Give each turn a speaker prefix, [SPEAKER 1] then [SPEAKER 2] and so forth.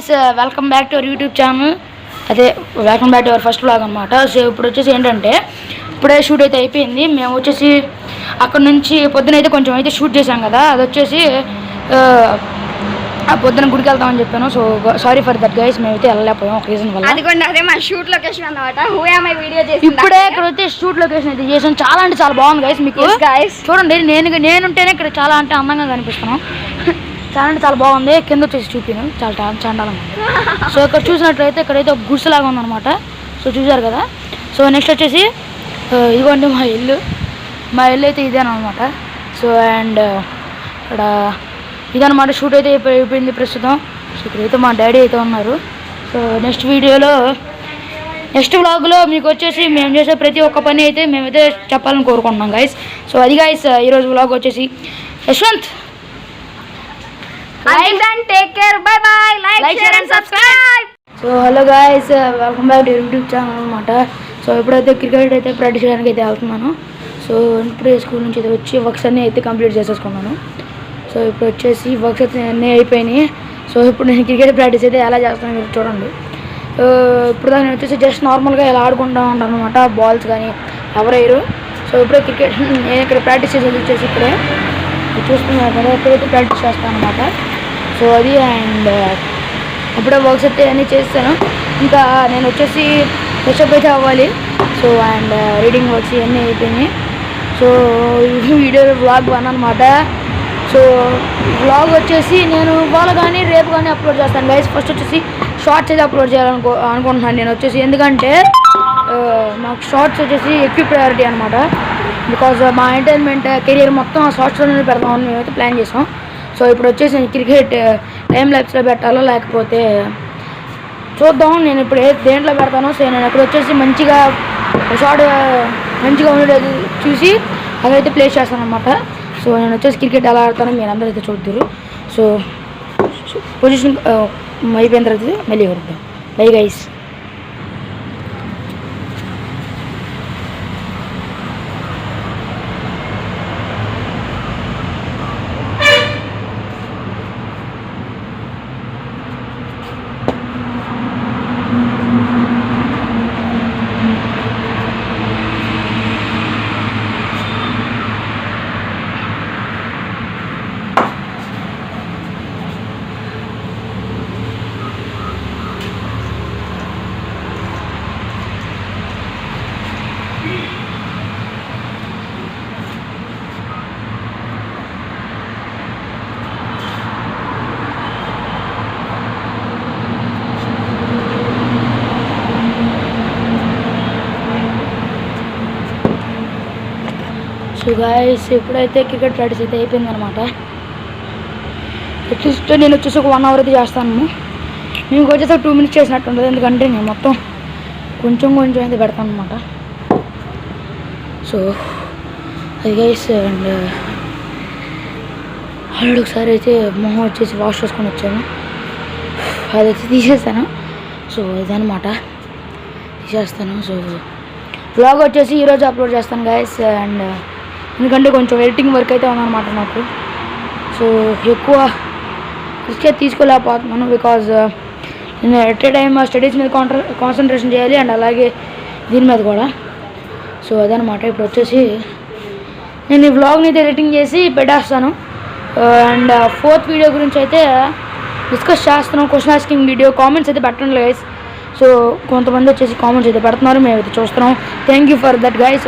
[SPEAKER 1] Guys welcome back to our YouTube channel. అదే welcome back to our first vlog అనమాట. So ఇప్పుడు వచ్చేసి ఏంటంటే ఇప్పుడే షూట్ అయితే అయిపోయింది. మేము వచ్చేసి అక్కడ నుంచి పొద్దున అయితే కొంచెం అయితే షూట్ చేసాం కదా, అది వచ్చేసి పొద్దున గుడికి వెళ్తామని చెప్పాను. So sorry for that guys, మేమైతే వెళ్ళలేకపోయాం ఒక రీజన్ వల్ల.
[SPEAKER 2] అదే మా షూట్ లొకేషన్ అన్నమాట.
[SPEAKER 1] ఇప్పుడే ఇక్కడ వచ్చే షూట్ లొకేషన్ అయితే చేసాం. చాలా అంటే చాలా బాగుంది గైస్. మీకు చూడండి, నేనుంటేనే ఇక్కడ చాలా అంటే అందంగా కనిపిస్తున్నాం. చాలా అంటే చాలా బాగుంది. కింద వచ్చేసి చూపిను చాలా చండాలంగా ఉంది. సో ఇక్కడ చూసినట్లయితే ఇక్కడైతే ఒక గుడిసెలాగా ఉందన్నమాట. సో చూసారు కదా. సో నెక్స్ట్ వచ్చేసి ఇదిగోండి మా ఇల్లు అయితే ఇదేనమాట. సో అండ్ ఇక్కడ ఇదన్నమాట షూట్ అయితే అయిపోయింది ప్రస్తుతం. సో ఇక్కడైతే మా డాడీ అయితే ఉన్నారు. సో నెక్స్ట్ వ్లాగ్లో మీకు వచ్చేసి మేము చేసే ప్రతి ఒక్క పని అయితే మేమైతే చెప్పాలని కోరుకుంటున్నాం గైస్. సో అది గైస్ ఈరోజు వ్లాగ్ వచ్చేసి. Yashwant,
[SPEAKER 2] take care, bye bye, like share and subscribe.
[SPEAKER 1] So hello guys, welcome back to YouTube channel అనమాట. సో ఇప్పుడైతే క్రికెట్ అయితే ప్రాక్టీస్ చేయడానికి అయితే వెళ్తున్నాను. సో ఇప్పుడే స్కూల్ నుంచి అయితే వచ్చి వర్క్స్ అన్నీ అయితే కంప్లీట్ చేసేసుకున్నాను. సో ఇప్పుడు వచ్చేసి వర్క్స్ అయితే అన్నీ అయిపోయినాయి. సో ఇప్పుడు నేను క్రికెట్ ప్రాక్టీస్ అయితే ఎలా చేస్తాను మీరు చూడండి. ఇప్పుడు దాన్ని వచ్చేసి జస్ట్ నార్మల్గా ఇలా ఆడుకుంటూ ఉంటాను అనమాట. బాల్స్ కానీ ఎవరు వేయరు. సో ఇప్పుడే క్రికెట్ నేను ఇక్కడ ప్రాక్టీస్ చేసేది వచ్చేసి ఇప్పుడే చూస్తున్నాను కదా, ఇప్పుడైతే ప్రాక్టీస్ చేస్తాను అనమాట. సో అది అండ్ ఇప్పుడే వర్క్స్ అయితే అన్నీ చేస్తాను. ఇంకా నేను వచ్చేసి ఫ్రెషప్ అయితే అవ్వాలి. సో అండ్ రీడింగ్ వర్క్స్ ఇవన్నీ అయిపోయినాయి. సో వీడియో వ్లాగ్ 1 అనమాట. సో వ్లాగ్ వచ్చేసి నేను ఇవాళ కానీ రేపు కానీ అప్లోడ్ చేస్తాను గైస్. ఫస్ట్ వచ్చేసి షార్ట్స్ అయితే అప్లోడ్ అనుకుంటున్నాను నేను వచ్చేసి. ఎందుకంటే మాకు షార్ట్స్ వచ్చేసి ఎక్కువ ప్రయారిటీ అనమాట. బికాజ్ మా ఎంటర్టైన్మెంట్ కెరియర్ మొత్తం ఆ షార్ట్స్లోనే పెడదామని మేమైతే ప్లాన్ చేసాం. సో ఇప్పుడు వచ్చేసి క్రికెట్ టైం ల్యాప్స్లో పెట్టాలో లేకపోతే చూద్దాం. నేను ఇప్పుడు దేంట్లో పెడతానో. సో నేను అక్కడ వచ్చేసి మంచిగా షార్ట్ మంచిగా ఉండేది చూసి అదైతే ప్లేస్ చేస్తాను అనమాట. సో నేను వచ్చేసి క్రికెట్ ఎలా ఆడతానో మీరు అందరూ అయితే చూద్దరు. సో పొజిషన్ అయిపోయిన తర్వాత మళ్ళీ కొడతాం. Bye guys. సో గాయస్ ఇప్పుడైతే క్రికెట్ ప్రాక్టీస్ అయితే అయిపోయింది అనమాట. అట్లీస్ట్ నేను వచ్చేసి ఒక 1 అవర్ అయితే చేస్తాను. మేము వచ్చేసి 2 minutes చేసినట్టు ఉంటుంది. ఎందుకంటే నేను మొత్తం కొంచెం అయితే పెడతాను అనమాట. సో అది గైస్ అండ్ ఆల్రెడీ ఒకసారి అయితే మొహం వచ్చేసి వాష్ చేసుకొని వచ్చాను. అది వచ్చి తీసేస్తాను. సో ఇదనమాట తీసేస్తాను. సో వ్లాగ్ వచ్చేసి ఈరోజు అప్లోడ్ చేస్తాను గైస్. అండ్ ఎందుకంటే కొంచెం ఎడిటింగ్ వర్క్ అయితే ఉందన్నమాట నాకు. సో ఎక్కువ రిస్క్ తీసుకోలేకపోతున్నాను. బికాజ్ నేను ఎట్ ఏ టైమ్ స్టడీస్ మీద కాన్సన్ట్రేషన్ చేయాలి అండ్ అలాగే దీని మీద కూడా. సో అదనమాట. ఇప్పుడు వచ్చేసి నేను ఈ వ్లాగ్ని అయితే ఎడిటింగ్ చేసి పెట్టేస్తాను. అండ్ 4th వీడియో గురించి అయితే డిస్కస్ చేస్తున్నాం. క్వశ్చన్ ఆస్కింగ్ వీడియో కామెంట్స్ అయితే పెట్టండి గైస్. సో కొంతమంది వచ్చేసి కామెంట్స్ అయితే పెడుతున్నారు, మేమైతే చూస్తున్నాం. Thank you for that guys.